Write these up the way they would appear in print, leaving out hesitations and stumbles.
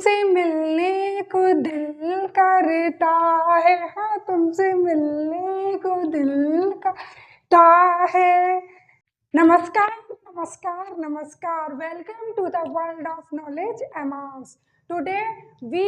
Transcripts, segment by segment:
तुमसे मिलने को दिल करता है, हाँ तुमसे मिलने को दिल करता है। नमस्कार नमस्कार नमस्कार, welcome to the world of knowledge एमार्स। टुडे वी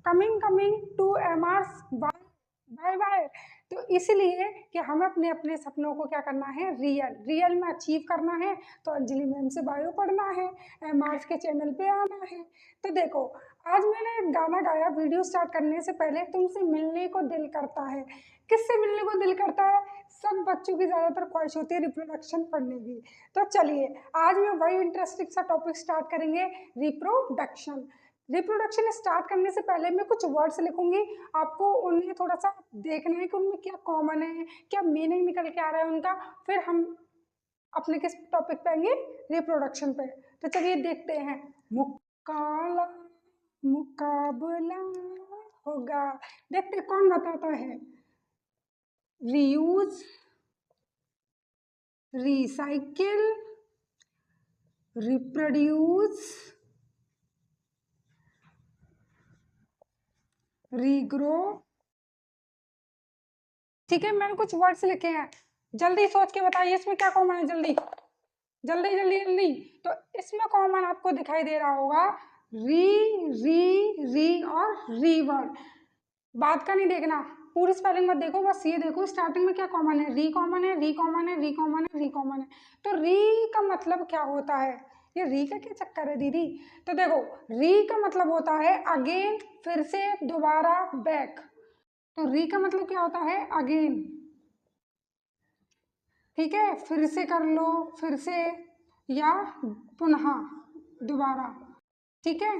कमिंग टू एमार्स बाय बाय। तो इसलिए कि हमें अपने अपने सपनों को क्या करना है, रियल में अचीव करना है। तो अंजलि मैम से बायो पढ़ना है, एमार्स के चैनल पे आना है। तो देखो, आज मैंने एक गाना गाया वीडियो स्टार्ट करने से पहले, तुमसे मिलने को दिल करता है। किससे मिलने को दिल करता है? सब बच्चों की ज़्यादातर ख्वाहिश होती है रिप्रोडक्शन पढ़ने की। तो चलिए, आज मैं वही इंटरेस्टिंग सा टॉपिक स्टार्ट करेंगे, रिप्रोडक्शन। रिप्रोडक्शन स्टार्ट करने से पहले मैं कुछ वर्ड्स लिखूंगी, आपको उन्हें थोड़ा सा देखना है कि उनमें क्या कॉमन है, क्या मीनिंग निकल के आ रहा है उनका। फिर हम अपने किस टॉपिक पे आएंगे, रिप्रोडक्शन पे। तो चलिए देखते हैं। मुकाला मुकाबला होगा, देखते कौन बताता है। Reuse, recycle, reproduce, regrow. ठीक है, मैंने कुछ वर्ड्स लिखे हैं, जल्दी सोच के बताइए इसमें क्या कॉमन है। जल्दी जल्दी जल्दी जल्दी। तो इसमें कॉमन आपको दिखाई दे रहा होगा री और रीवर्ड। बात का नहीं देखना, पूरी स्पेलिंग मत देखो, बस ये देखो स्टार्टिंग में क्या कॉमन है। री कॉमन है, री कॉमन है, री कॉमन है, री कॉमन है। तो री का मतलब क्या होता है? ये री का क्या चक्कर है दीदी? तो देखो, री का मतलब होता है अगेन, फिर से, दोबारा, बैक। तो री का मतलब क्या होता है? अगेन, ठीक है, फिर से कर लो, फिर से, या पुनः, दोबारा। ठीक है,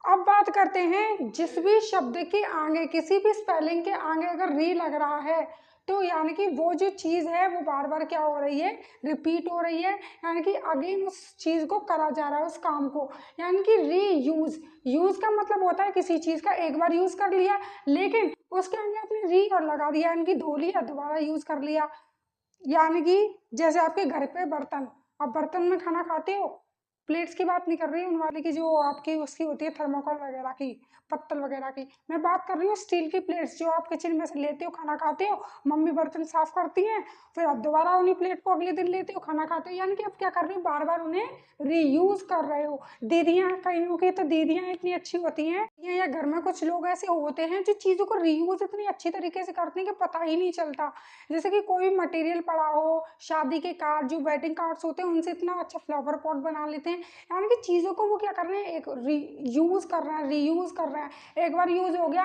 अब बात करते हैं, जिस भी शब्द के आगे, किसी भी स्पेलिंग के आगे अगर री लग रहा है, तो यानी कि वो जो चीज़ है वो बार बार क्या हो रही है, रिपीट हो रही है। यानी कि अगेन उस चीज़ को करा जा रहा है, उस काम को। यानी कि री यूज का मतलब होता है किसी चीज़ का एक बार यूज़ कर लिया, लेकिन उसके आगे आपने री और लगा दिया, यानी कि धो लिया, दोबारा यूज़ कर लिया। यानी कि जैसे आपके घर पे बर्तन, आप बर्तन में खाना खाते हो, प्लेट्स की बात नहीं कर रही, उन वाले की जो आपकी उसकी होती है थर्मोकोल वगैरह की, पत्तल वगैरह की, मैं बात कर रही हूँ स्टील की प्लेट्स जो आप किचन में से लेते हो, खाना खाते हो, मम्मी बर्तन साफ करती हैं, फिर आप दोबारा उन्हीं प्लेट को अगले दिन लेते हो, खाना खाते हो। यानी कि आप क्या कर रहे हो, बार बार उन्हें रीयूज कर रहे हो। दीदियाँ, कईयों की तो दीदियाँ इतनी अच्छी होती हैं, या घर में कुछ लोग ऐसे होते हैं जो चीज़ों को रीयूज इतनी अच्छी तरीके से करते हैं कि पता ही नहीं चलता। जैसे कि कोई मटेरियल पड़ा हो, शादी के कार्ड, जो वेडिंग कार्ड्स होते हैं, उनसे इतना अच्छा फ्लावर पॉट बना लेते हैं। यानी कि चीज़ों को वो क्या कर रहे हैं, एक यूज़ कर रहे हैं, रीयूज़ कर रहे हैं। एक बार यूज़ हो गया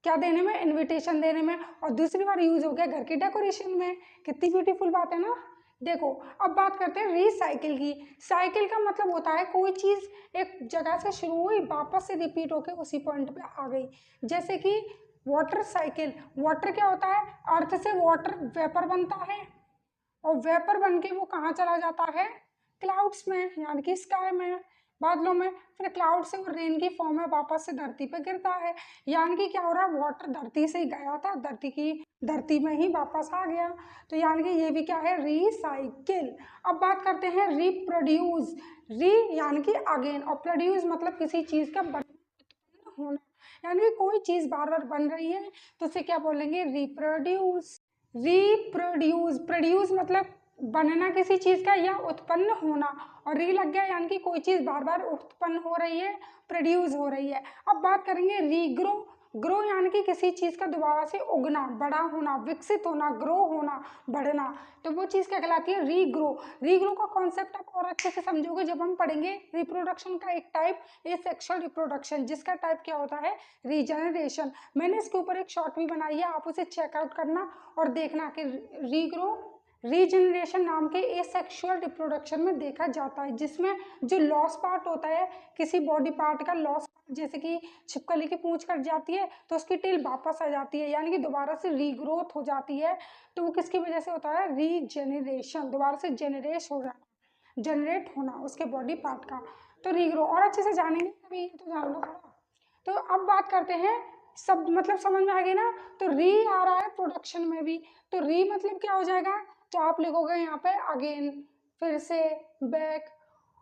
क्या देने में, इनविटेशन देने में, और दूसरी बार यूज़ हो गया घर की डेकोरेशन में। कितनी ब्यूटीफुल बात है ना। देखो, अब बात करते हैं रिसाइकिल की। साइकिल का मतलब होता है कोई चीज़ एक जगह से शुरू हुई, वापस से रिपीट होकर उसी पॉइंट पे आ गई। जैसे कि वाटर साइकिल, वाटर क्या होता है, अर्थ से वाटर वेपर बनता है, और वेपर बन के वो कहाँ चला जाता है, क्लाउड्स में, यानी कि स्काई में, बादलों में। फिर क्लाउड से वो रेन की फॉर्म में वापस से धरती पर गिरता है। यानी कि क्या हो रहा है, वाटर धरती से ही गया था, धरती में ही वापस आ गया। तो यानी कि ये भी क्या है, रिसाइकिल। अब बात करते हैं रिप्रोड्यूस। री यानी कि अगेन, और प्रोड्यूस मतलब किसी चीज़ का होना। यानी कि कोई चीज़ बार बार बन रही है, तो उसे क्या बोलेंगे, रिप्रोड्यूस। रिप्रोड्यूस, प्रोड्यूस मतलब बनना किसी चीज़ का या उत्पन्न होना, और री लग गया यानी कि कोई चीज़ बार बार उत्पन्न हो रही है, प्रोड्यूस हो रही है। अब बात करेंगे रीग्रो। ग्रो यानी कि किसी चीज़ का दोबारा से उगना, बड़ा होना, विकसित होना, ग्रो होना, बढ़ना। तो वो चीज़ क्या कहलाती है, रीग्रो। रीग्रो का कॉन्सेप्ट आप और अच्छे से समझोगे जब हम पढ़ेंगे रिप्रोडक्शन का एक टाइप, ए सेक्सुअल रिप्रोडक्शन, जिसका टाइप क्या होता है, रीजनरेशन। मैंने इसके ऊपर एक शॉर्ट भी बनाई है, आप उसे चेकआउट करना और देखना कि रीग्रो, रीजनरेशन नाम के एसेक्सुअल रिप्रोडक्शन में देखा जाता है, जिसमें जो लॉस पार्ट होता है, किसी बॉडी पार्ट का लॉस, जैसे कि छिपकली की पूंछ कट जाती है तो उसकी टेल वापस आ जाती है, यानी कि दोबारा से रीग्रोथ हो जाती है। तो वो किसकी वजह से होता है, रीजेनरेशन, दोबारा से जनरेट होना उसके बॉडी पार्ट का। तो रीग्रो और अच्छे से जानेंगे, अभी तो जान लो थोड़ा। तो अब बात करते हैं, सब मतलब समझ में आ गई ना। तो री आ रहा है प्रोडक्शन में भी, तो री मतलब क्या हो जाएगा, तो आप लिखोगे यहाँ पे अगेन, फिर से, बैक।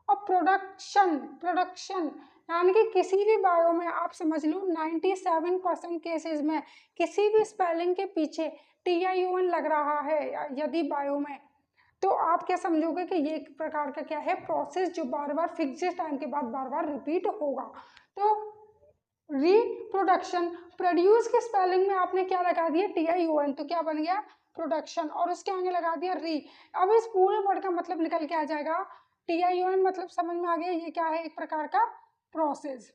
और प्रोडक्शन प्रोडक्शन यानी कि किसी भी बायो में आप समझ लो 97% केसेस में किसी भी स्पेलिंग के पीछे TION लग रहा है यदि बायो में, तो आप क्या समझोगे कि ये एक प्रकार का क्या है, प्रोसेस जो बार बार फिक्स्ड टाइम के बाद बार बार रिपीट होगा। तो रिप्रोडक्शन, प्रोड्यूस के स्पेलिंग में आपने क्या लगा दिया TION, तो क्या बन गया प्रोडक्शन, और उसके आगे लगा दिया री। अब इस पूरे वर्ड का मतलब निकल के आ जाएगा, TION मतलब समझ में आ गया, ये क्या है, एक प्रकार का प्रोसेस।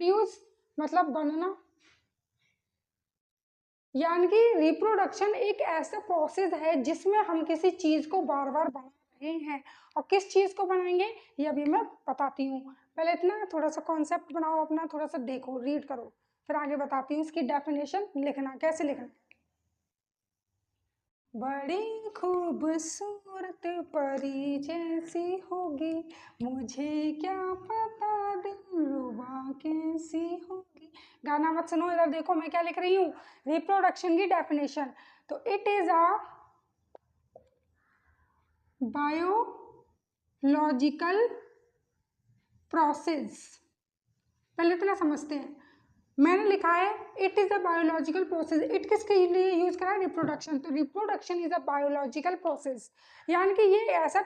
प्रोड्यूस मतलब बनना, यानी कि रिप्रोडक्शन एक ऐसा प्रोसेस है जिसमें हम किसी चीज को बार बार बना रहे हैं, और किस चीज को बनाएंगे ये अभी मैं बताती हूँ। पहले इतना थोड़ा सा कॉन्सेप्ट बनाओ अपना, थोड़ा सा देखो, रीड करो, फिर आगे बताती हूँ इसकी डेफिनेशन, लिखना कैसे लिखना। बड़ी खूबसूरत परी जैसी होगी, मुझे क्या पता दिलरुबा कैसी होगी। गाना मत सुनो, इधर देखो मैं क्या लिख रही हूँ, रिप्रोडक्शन की डेफिनेशन। तो it is a biological process, पहले इतना समझते हैं। मैंने लिखा है it is a biological process, it किसके लिए यूज करा है, रिप्रोडक्शन। तो reproduction is a biological process, यानी कि ये ऐसा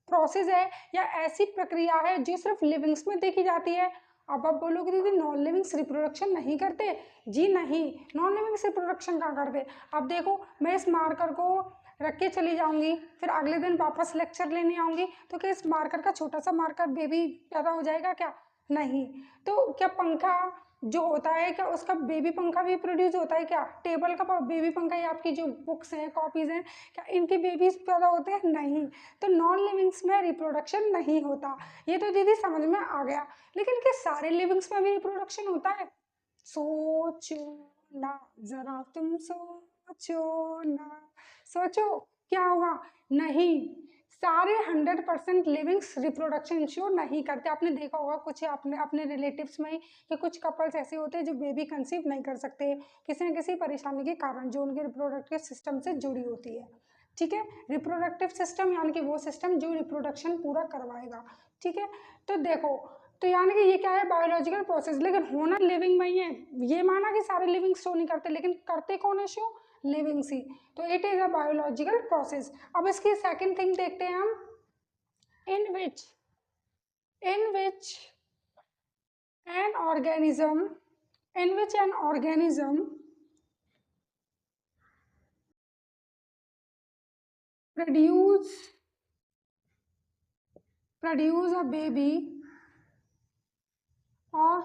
प्रोसेस है या ऐसी प्रक्रिया है जो सिर्फ लिविंग्स में देखी जाती है। अब आप बोलोगे दीदी नॉन लिविंग्स रिप्रोडक्शन नहीं करते, जी नहीं, नॉन लिविंग्स रिप्रोडक्शन कहाँ करते। अब देखो मैं इस मार्कर को रख के चली जाऊंगी, फिर अगले दिन वापस लेक्चर लेने आऊंगी, तो क्या इस मार्कर का छोटा सा मार्कर बेबी पैदा हो जाएगा क्या, नहीं। तो क्या पंखा जो होता है क्या उसका बेबी पंखा भी प्रोड्यूस होता है क्या, टेबल का बेबी पंखा या आपकी जो बुक्स हैं कॉपीज हैं क्या इनके बेबीज पैदा होते हैं, नहीं। तो नॉन लिविंग्स में रिप्रोडक्शन नहीं होता, ये तो दीदी समझ में आ गया। लेकिन क्या सारे लिविंग्स में भी रिप्रोडक्शन होता है, सोचो ना, जरा तुम सोचो ना, सोचो क्या होगा, नहीं। सारे 100% लिविंग्स रिप्रोडक्शन इंश्योर नहीं करते। आपने देखा होगा कुछ अपने अपने रिलेटिव्स में कि कुछ कपल्स ऐसे होते हैं जो बेबी कंसीव नहीं कर सकते किसी न किसी परेशानी के कारण जो उनके रिप्रोडक्टिव सिस्टम से जुड़ी होती है, ठीक है। रिप्रोडक्टिव सिस्टम यानी कि वो सिस्टम जो रिप्रोडक्शन पूरा करवाएगा, ठीक है। तो देखो, तो यानी कि ये क्या है, बायोलॉजिकल प्रोसेस, लेकिन होना लिविंग में ही है। ये माना कि सारे लिविंग शो नहीं करते, लेकिन करते कौन है शो, लिविंग सी। तो it is a biological process. अब इसकी सेकंड थिंग देखते हैं हम, in which an organism produce a baby or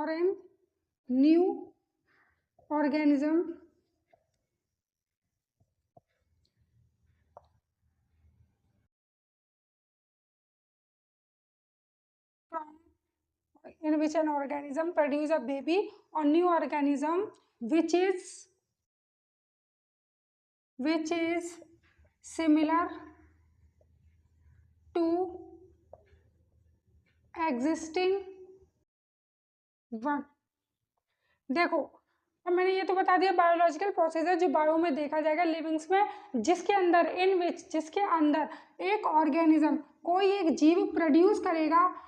an new organism in which an organism produce a baby or new organism which is similar to existing one। देखो अब मैंने ये तो बता दिया बायोलॉजिकल प्रोसेस है जो बायो में देखा जाएगा लिविंग्स में, जिसके अंदर जिसके अंदर एक ऑर्गेनिज्म कोई एक जीव प्रोड्यूस करेगा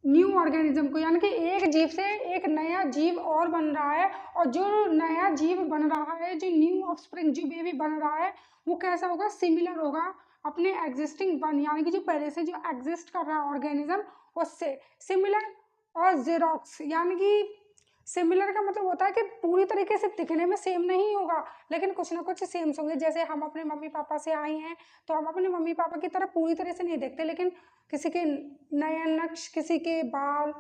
न्यू ऑर्गेनिज्म को, यानी कि एक जीव से एक नया जीव और बन रहा है, और जो नया जीव बन रहा है, जो न्यू ऑफस्प्रिंग जो बेबी बन रहा है वो कैसा होगा, सिमिलर होगा अपने एग्जिस्टिंग वन, यानी कि जो पहले से जो एग्जिस्ट कर रहा है ऑर्गेनिज्म उससे सिमिलर। और जेरोक्स यानी कि सिमिलर का मतलब होता है कि पूरी तरीके से दिखने में सेम नहीं होगा, लेकिन कुछ ना कुछ सेम होंगे। जैसे हम अपने मम्मी पापा से आए हैं तो हम अपने मम्मी पापा की तरह पूरी तरह से नहीं देखते, लेकिन किसी के नयन नक्श, किसी के बाल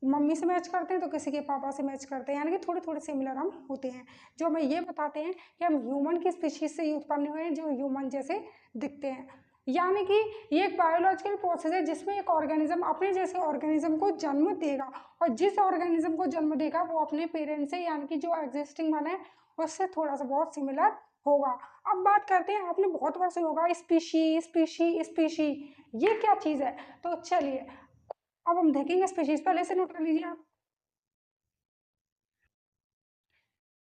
मम्मी से मैच करते हैं तो किसी के पापा से मैच करते हैं, यानी कि थोड़े थोड़े सिमिलर हम होते हैं, जो हमें ये बताते हैं कि हम ह्यूमन की स्पीशीज से ही उत्पन्न हुए हैं जो ह्यूमन जैसे दिखते हैं। यानी कि ये एक बायोलॉजिकल प्रोसेस है जिसमें एक ऑर्गेनिज्म अपने जैसे ऑर्गेनिज्म को जन्म देगा, और जिस ऑर्गेनिज्म को जन्म देगा वो अपने पेरेंट्स से यानी कि जो एग्जिस्टिंग वन है उससे थोड़ा सा बहुत सिमिलर होगा। अब बात करते हैं, आपने बहुत बार सुना होगा स्पीशी स्पीशी स्पीशी, ये क्या चीज़ है। तो चलिए अब हम देखेंगे स्पीशीज, पहले से नोट कर लीजिए आप।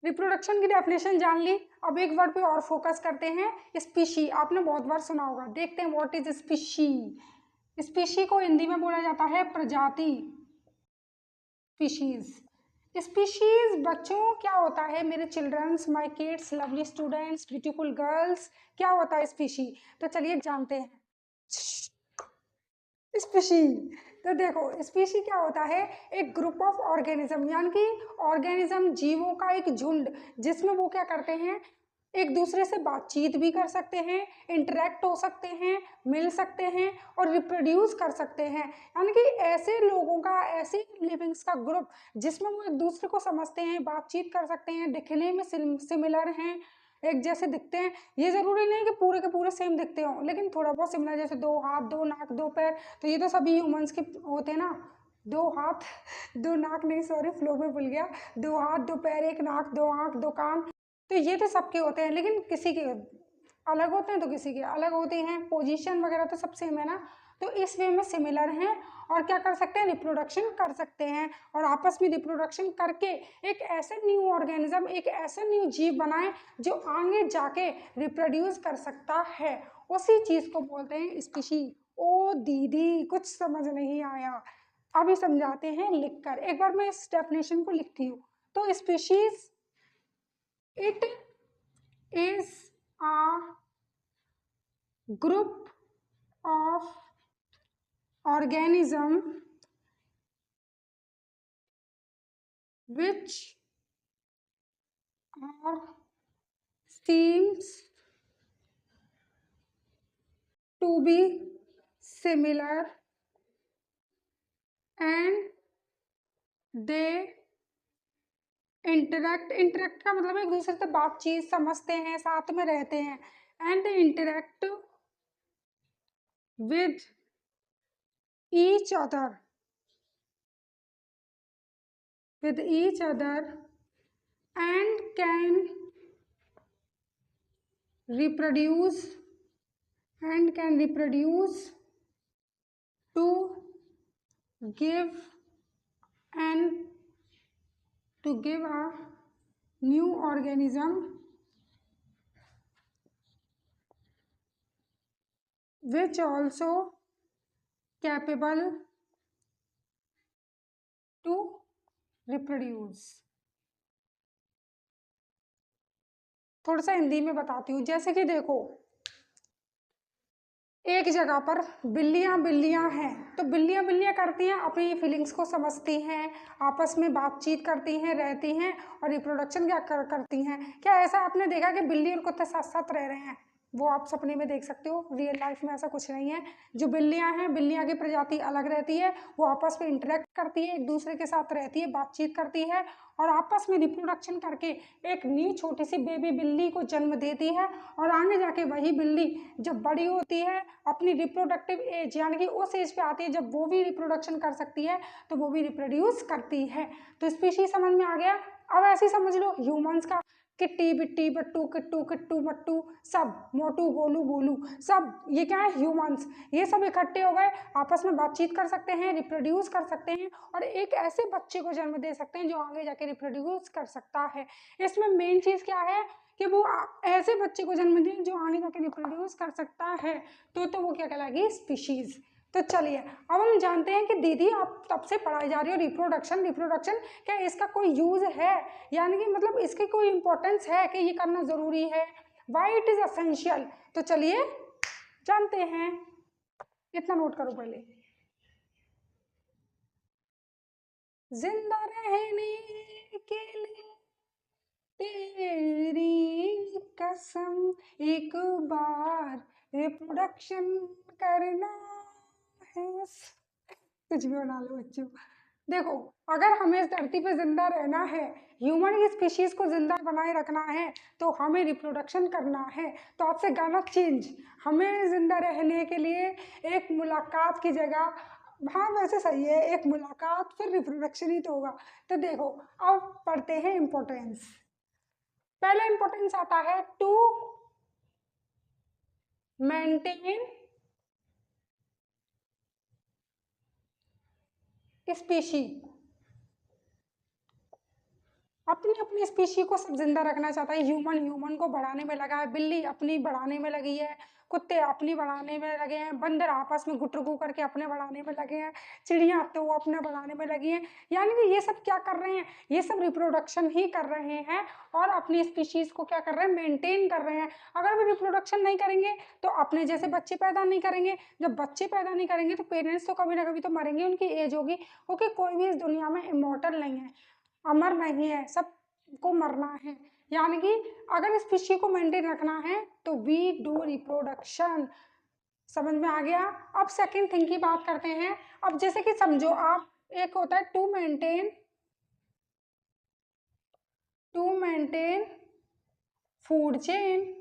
रिप्रोडक्शन की डेफिनेशन जान ली। अब एक वर्ड पे और फोकस करते हैं, स्पीशी। आपने बहुत बार सुना होगा, देखते हैं व्हाट इज स्पीशी। स्पीशी को हिंदी में बोला जाता है प्रजाति, स्पीशीज। स्पीशीज बच्चों क्या होता है, मेरे childrens, my kids, lovely students, beautiful girls, क्या होता है स्पीशी? तो चलिए जानते हैं। स्पीशी, तो देखो स्पीशी क्या होता है, एक ग्रुप ऑफ ऑर्गेनिज्म, यानी कि ऑर्गेनिज्म, जीवों का एक झुंड, जिसमें वो क्या करते हैं, एक दूसरे से बातचीत भी कर सकते हैं, इंटरेक्ट हो सकते हैं, मिल सकते हैं और रिप्रोड्यूस कर सकते हैं। यानी कि ऐसे लोगों का, ऐसे लिविंग्स का ग्रुप जिसमें वो एक दूसरे को समझते हैं, बातचीत कर सकते हैं, दिखने में सिमिलर हैं, एक जैसे दिखते हैं। ये जरूरी नहीं कि पूरे के पूरे सेम दिखते हो, लेकिन थोड़ा बहुत सिमिलर, जैसे दो हाथ, दो नाक, दो पैर, तो ये तो सभी ह्यूमंस के होते हैं ना। दो हाथ, दो नाक, नहीं सॉरी फ्लो में भूल गया, दो हाथ, दो पैर, एक नाक, दो आँख, दो कान, तो ये तो सबके होते हैं, लेकिन किसी के अलग होते हैं तो किसी के अलग होते हैं। पोजीशन वगैरह तो सब सेम है ना, तो इस वे में सिमिलर हैं। और क्या कर सकते हैं, रिप्रोडक्शन कर सकते हैं, और आपस में रिप्रोडक्शन करके एक ऐसे न्यू ऑर्गेनिज्म, एक ऐसा न्यू जीव बनाए जो आगे जाके रिप्रोड्यूस कर सकता है। उसी चीज को बोलते हैं स्पीशी। ओ दीदी कुछ समझ नहीं आया, अभी समझाते हैं लिखकर। एक बार मैं इस डेफिनेशन को लिखती हूँ। तो species, it is a group of organism which are seems to be similar and they interact का मतलब एक दूसरे से बातचीत, समझते हैं, साथ में रहते हैं, and they interact with each other, and can reproduce to give and to give a new organism which also capable to reproduce। थोड़ा सा हिंदी में बताती हूँ। जैसे कि देखो, एक जगह पर बिल्लियां हैं, तो बिल्लियां करती हैं, अपनी फीलिंग्स को समझती हैं, आपस में बातचीत करती हैं, रहती हैं, और रिप्रोडक्शन क्या करती हैं। क्या ऐसा आपने देखा कि बिल्ली और कुत्ते साथ साथ रह रहे हैं? वो आप सपने में देख सकते हो, रियल लाइफ में ऐसा कुछ नहीं है। जो बिल्लियां हैं, बिल्लियां की प्रजाति अलग रहती है, वो आपस में इंटरेक्ट करती है, एक दूसरे के साथ रहती है, बातचीत करती है, और आपस में रिप्रोडक्शन करके एक न्यू छोटी सी बेबी बिल्ली को जन्म देती है। और आगे जाके वही बिल्ली जब बड़ी होती है, अपनी रिप्रोडक्टिव एज यानी कि उस एज पे आती है जब वो भी रिप्रोडक्शन कर सकती है, तो वो भी रिप्रोड्यूस करती है। तो स्पीशीज समझ में आ गया। अब ऐसे ही समझ लो ह्यूमंस का, किट्टी बिट्टी बट्टू किट्टू किट्टू मट्टू, सब मोटू गोलू बोलू, सब ये क्या है, ह्यूमंस। ये सब इकट्ठे हो गए, आपस में बातचीत कर सकते हैं, रिप्रोड्यूस कर सकते हैं, और एक ऐसे बच्चे को जन्म दे सकते हैं जो आगे जाके रिप्रोड्यूस कर सकता है। इसमें मेन चीज क्या है कि वो ऐसे बच्चे को जन्म दे जो आगे जाके रिप्रोड्यूस कर सकता है, तो वो क्या कहलाएगी, स्पीशीज। तो चलिए अब हम जानते हैं कि दीदी आप तब से पढ़ाई जा रही हो रिप्रोडक्शन, क्या इसका कोई यूज है, यानी कि मतलब इसकी कोई इंपॉर्टेंस है कि ये करना जरूरी है, वाई इट इज असेंशियल। तो चलिए जानते हैं, इतना नोट करो पहले। जिंदा रहने के लिए तेरी कसम, एक बार रिप्रोडक्शन करना है। कुछ भी बना लो बच्चों। देखो, अगर हमें इस धरती पे जिंदा रहना है, ह्यूमन की स्पीशीज को जिंदा बनाए रखना है, तो हमें रिप्रोडक्शन करना है। तो आपसे गाना चेंज, हमें जिंदा रहने के लिए एक मुलाकात की जगह, हाँ वैसे सही है, एक मुलाकात फिर रिप्रोडक्शन ही तो होगा। तो देखो अब पढ़ते हैं इम्पोर्टेंस। पहला इंपॉर्टेंस आता है टू मेंटेन स्पीशी। अब अपनी अपनी स्पीशी को सब जिंदा रखना चाहता है। ह्यूमन को बढ़ाने में लगा है, बिल्ली अपनी बढ़ाने में लगी है, कुत्ते अपनी बढ़ाने में लगे हैं, बंदर आपस में गुटरगू करके अपने बढ़ाने में लगे हैं, चिड़िया तो वो अपने बढ़ाने में लगी हैं। यानी कि ये सब क्या कर रहे हैं, ये सब रिप्रोडक्शन ही कर रहे हैं और अपनी स्पीशीज को क्या कर रहे हैं, मेंटेन कर रहे हैं। अगर वो रिप्रोडक्शन नहीं करेंगे तो अपने जैसे बच्चे पैदा नहीं करेंगे। जब बच्चे पैदा नहीं करेंगे तो पेरेंट्स तो कभी ना कभी तो मरेंगे, उनकी एज होगी, क्योंकि कोई भी इस दुनिया में इमॉर्टल नहीं है, अमर नहीं है, सबको मरना है। यानी कि अगर स्पीशी को मेंटेन रखना है तो वी डू रिप्रोडक्शन। समझ में आ गया। अब सेकंड थिंग की बात करते हैं। अब जैसे कि समझो आप, एक होता है to maintain food chain.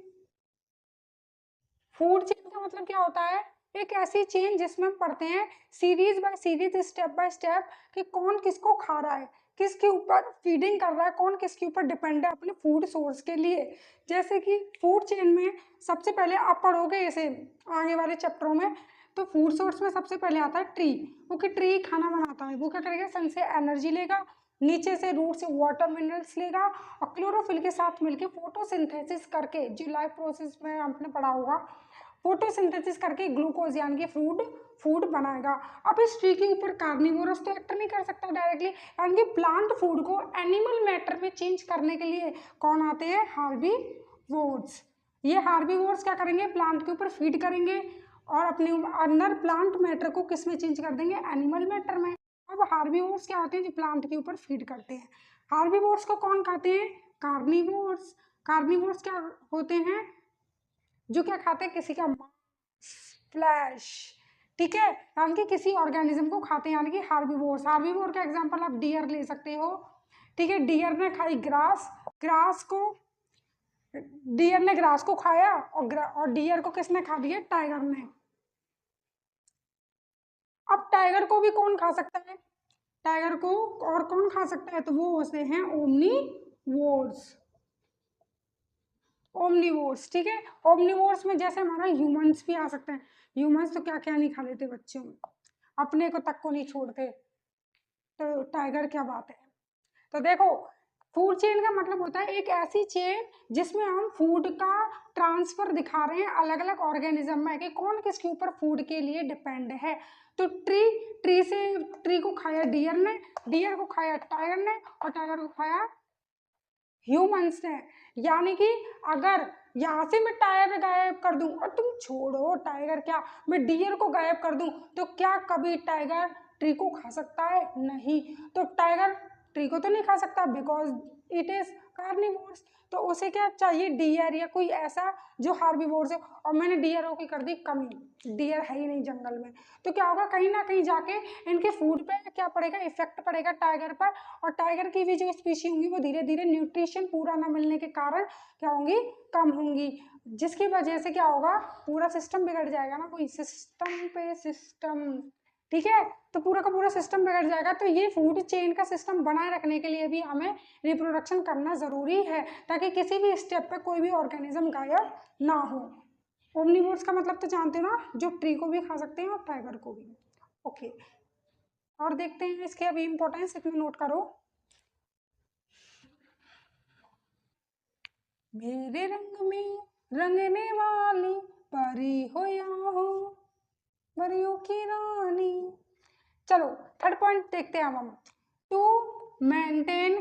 Food chain का मतलब क्या होता है, एक ऐसी चेन जिसमें हम पढ़ते हैं series by series, step by step, कि कौन किसको खा रहा है, किसके ऊपर फीडिंग कर रहा है, कौन किसके ऊपर डिपेंड है अपने फूड सोर्स के लिए। जैसे कि फूड चेन में सबसे पहले आप पढ़ोगे ऐसे आगे वाले चैप्टरों में, तो फूड सोर्स में सबसे पहले आता है ट्री, क्योंकि ट्री खाना बनाता है। वो क्या करेगा, सन से एनर्जी लेगा, नीचे से रूट से वाटर मिनरल्स लेगा, और क्लोरोफिल के साथ मिलकर फोटोसिंथेसिस करके, जो लाइफ प्रोसेस में आपने पढ़ा होगा, फोटोसिंथेसिस करके ग्लूकोज यानी कि फूड बनाएगा। अब इस ट्री के ऊपर कार्निवोरस तो एक्ट नहीं कर सकता डायरेक्टली, यानी कि प्लांट फूड को एनिमल मैटर में चेंज करने के लिए कौन आते हैं, हार्बीवोर्स। ये हार्बीवोर्स क्या करेंगे, प्लांट के ऊपर फीड करेंगे और अपने अंदर प्लांट मैटर को किस में चेंज कर देंगे, एनिमल मैटर में। अब हार्बीवोर्स क्या होते हैं, जो प्लांट के ऊपर फीड करते हैं। हार्बीवोर्स को कौन खाते हैं, कार्निवोर्स। कार्निवोर्स क्या होते हैं, जो क्या खाते हैं, किसी का फ्लैश, ठीक है, यानी कि किसी ऑर्गेनिज्म को खाते हैं, यानी कि हार्बीवोर्स। हार्बीवोर का एग्जांपल आप डियर ले सकते हो, ठीक है। डियर ने खाई डियर ने ग्रास को खाया, और डियर को किसने खा दिया, टाइगर ने। अब टाइगर को भी कौन खा सकता है, टाइगर को और कौन खा सकता है, तो वो होते हैं ओमनीवोर्स। ओमनीवोर्स, ठीक है। ओमनीवोर्स में जैसे हमारा ह्यूमंस भी आ सकते हैं। ह्यूमंस तो क्या क्या नहीं खा लेते बच्चों, अपने को तक को नहीं छोड़ते, तो टाइगर क्या बात है। तो देखो, फूड चेन का मतलब होता है एक ऐसी चेन जिसमें हम फूड का ट्रांसफर दिखा रहे हैं अलग अलग ऑर्गेनिज्म में, कि कौन किसके ऊपर फूड के लिए डिपेंड है। तो ट्री को खाया डियर ने, डियर को खाया टाइगर ने, और टाइगर को खाया ह्यूमंस ने। यानी कि अगर यहाँ से मैं टाइगर गायब कर दूं, और तुम छोड़ो टाइगर, क्या मैं डियर को गायब कर दूं, तो क्या कभी टाइगर ट्री को खा सकता है, नहीं। तो टाइगर ट्री को तो नहीं खा सकता, बिकॉज इट इज कार्निवोर्स। तो उसे क्या चाहिए, डियर या कोई ऐसा जो हार्बिवोर्स है। और मैंने डियरों की कर दी कमी, डियर है ही नहीं जंगल में, तो क्या होगा, कहीं ना कहीं जाके इनके फूड पे क्या पड़ेगा, इफेक्ट पड़ेगा टाइगर पर। और टाइगर की भी जो स्पीशी होंगी वो धीरे धीरे न्यूट्रिशन पूरा ना मिलने के कारण क्या होंगी, कम होंगी, जिसकी वजह से क्या होगा, पूरा सिस्टम बिगड़ जाएगा ना, कोई सिस्टम पे सिस्टम, ठीक है। तो पूरा का पूरा सिस्टम बिगड़ जाएगा। तो ये फूड चेन का सिस्टम बनाए रखने के लिए भी हमें रिप्रोडक्शन करना जरूरी है, ताकि किसी भी स्टेप पे कोई भी ऑर्गेनिज्म गायब ना हो। ओमनिवोर्स का मतलब तो जानते हो ना, जो ट्री को भी खा सकते हैं और टाइगर को भी। ओके, और देखते हैं इसके अभी इंपॉर्टेंस, इसमें नोट करो। मेरे रंग में रंगने वाली परी हो या हो परियों की रानी। चलो थर्ड पॉइंट देखते हैं अब हम। To maintain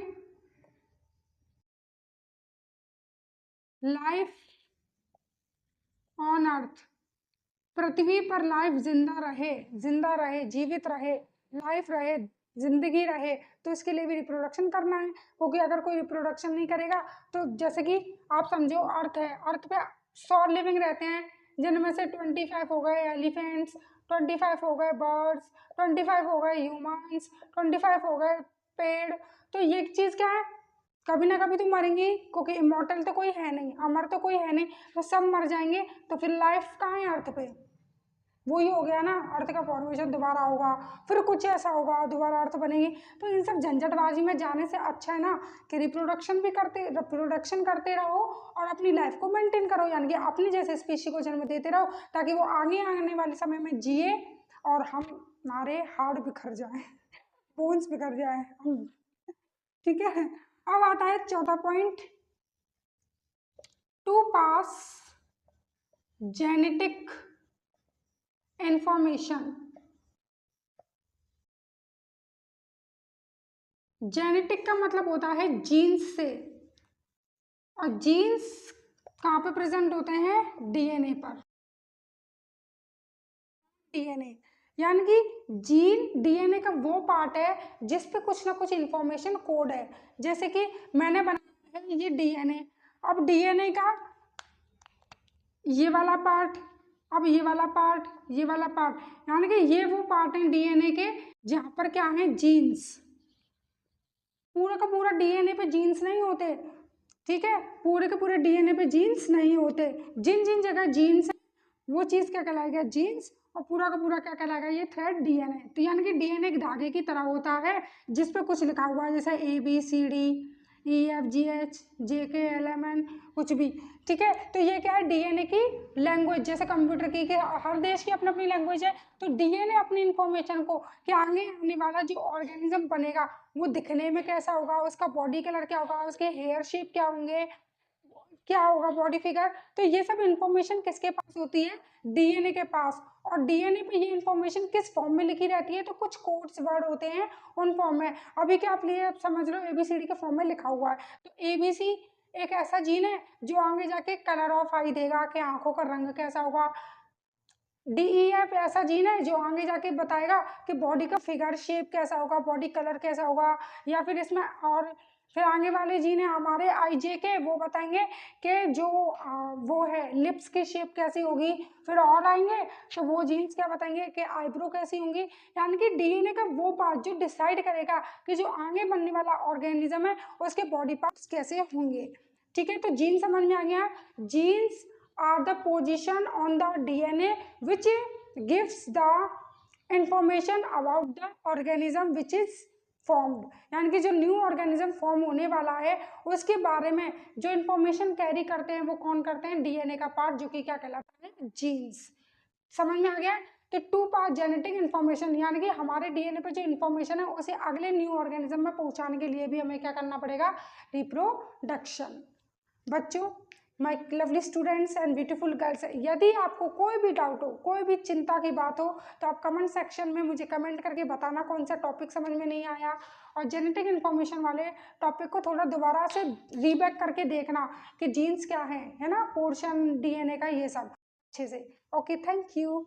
life on earth, पृथ्वी पर लाइफ जिंदा रहे, जीवित रहे, लाइफ रहे, जिंदगी रहे, तो इसके लिए भी रिप्रोडक्शन करना है। क्योंकि अगर कोई रिप्रोडक्शन नहीं करेगा, तो जैसे कि आप समझो अर्थ है, अर्थ पे 100 लिविंग रहते हैं, जिनमें से 25 हो गए एलिफेंट्स, 25 हो गए बर्ड्स, 25 हो गए ह्यूमंस, 25 हो गए पेड़। तो ये चीज़ क्या है, कभी ना कभी तो मरेंगे, क्योंकि इमोर्टल तो कोई है नहीं, अमर तो कोई है नहीं, तो सब मर जाएंगे। तो फिर लाइफ कहाँ है अर्थ पे, वही हो गया ना, अर्थ का फॉर्मेशन दोबारा होगा, फिर कुछ ऐसा होगा, दोबारा अर्थ बनेगी। तो इन सब झंझटबाजी में जाने से अच्छा है ना कि रिप्रोडक्शन करते रहो और अपनी लाइफ को मेंटेन करो, यानी कि अपनी जैसे स्पीशी को जन्म देते रहो, ताकि वो आगे आने वाले समय में जिए और हमारे हार्ट बिखर जाए, बोन्स बिखर जाए, ठीक है। अब आता है चौथा point, to pass genetic information. Genetic का मतलब होता है जीन्स से, और जीन्स कहाँ पे प्रेजेंट होते हैं? डीएनए पर। डीएनए यानी कि जीन डीएनए का वो पार्ट है जिस पे कुछ ना कुछ इंफॉर्मेशन कोड है। जैसे कि मैंने बनाया है ये डीएनए, अब डीएनए का ये वाला पार्ट, अब ये वाला पार्ट, ये वाला पार्ट, यानी कि ये वो पार्ट है डीएनए के जहाँ पर क्या है? जीन्स। पूरा का पूरा डीएनए पे जीन्स नहीं होते, ठीक है, पूरे के पूरे डीएनए पे जीन्स नहीं होते। जिन जिन जगह जीन्स है वो चीज़ क्या कहलाएगा? जीन्स। और पूरा का पूरा क्या कहलाएगा? ये थ्रेड डीएनए। तो यानी कि डीएनए एक धागे की तरह होता है जिस पे कुछ लिखा हुआ है, जैसे ABCD EFGH JKLMN कुछ भी, ठीक है। तो ये क्या है? डीएनए की लैंग्वेज, जैसे कंप्यूटर की कि हर देश की अपनी अपनी लैंग्वेज है, तो डीएनए अपनी इंफॉर्मेशन को कि आगे आने वाला जो ऑर्गेनिज्म बनेगा वो दिखने में कैसा होगा, उसका बॉडी कलर क्या होगा, उसके हेयर शेप क्या होंगे, क्या होगा बॉडी फिगर, तो ये सब इंफॉर्मेशन किसके पास होती है? डीएनए के पास। और डीएनए पे ये इंफॉर्मेशन किस फॉर्म में लिखी रहती है? तो कुछ कोड्स वर्ड होते हैं उन फॉर्म में। अभी क्या आप लिए समझ लो ABCD के फॉर्म में लिखा हुआ है, तो ABC एक ऐसा जीन है जो आगे जाके कलर ऑफ आई देगा कि आंखों का रंग कैसा होगा। DEF ऐसा जीन है जो आगे जाके बताएगा कि बॉडी का फिगर शेप कैसा होगा, बॉडी कलर कैसा होगा। या फिर इसमें और फिर आगे वाले जीन है हमारे IJ वो बताएंगे कि जो वो है लिप्स की शेप कैसी होगी। फिर और आएंगे तो वो जीन्स क्या बताएंगे कि आईब्रो कैसी होंगी। यानी कि डीएनए का वो पार्ट जो डिसाइड करेगा कि जो आगे बनने वाला ऑर्गेनिज्म है उसके बॉडी पार्ट्स कैसे होंगे, ठीक है। तो जीन समझ में आ गया। Genes are the position on the DNA which gives the information about the organism which is formed। यानी कि जो न्यू ऑर्गेनिज्म फॉर्म होने वाला है उसके बारे में जो इंफॉर्मेशन कैरी करते हैं वो कौन करते हैं? डीएनए का पार्ट, जो कि क्या कहलाता है? जीन्स। समझ में आ गया। तो टू पार्ट जेनेटिक इन्फॉर्मेशन, यानी कि हमारे डीएनए पे जो इन्फॉर्मेशन है उसे अगले न्यू ऑर्गेनिज्म में पहुंचाने के लिए भी हमें क्या करना पड़ेगा? रिप्रोडक्शन। बच्चों, my lovely students and beautiful girls, यदि आपको कोई भी डाउट हो, कोई भी चिंता की बात हो, तो आप कमेंट सेक्शन में मुझे कमेंट करके बताना कौन सा टॉपिक समझ में नहीं आया। और जेनेटिक इन्फॉर्मेशन वाले टॉपिक को थोड़ा दोबारा से रीबैक करके देखना कि जीन्स क्या है ना, पोर्शन डीएनए का, ये सब अच्छे से। Okay, thank you.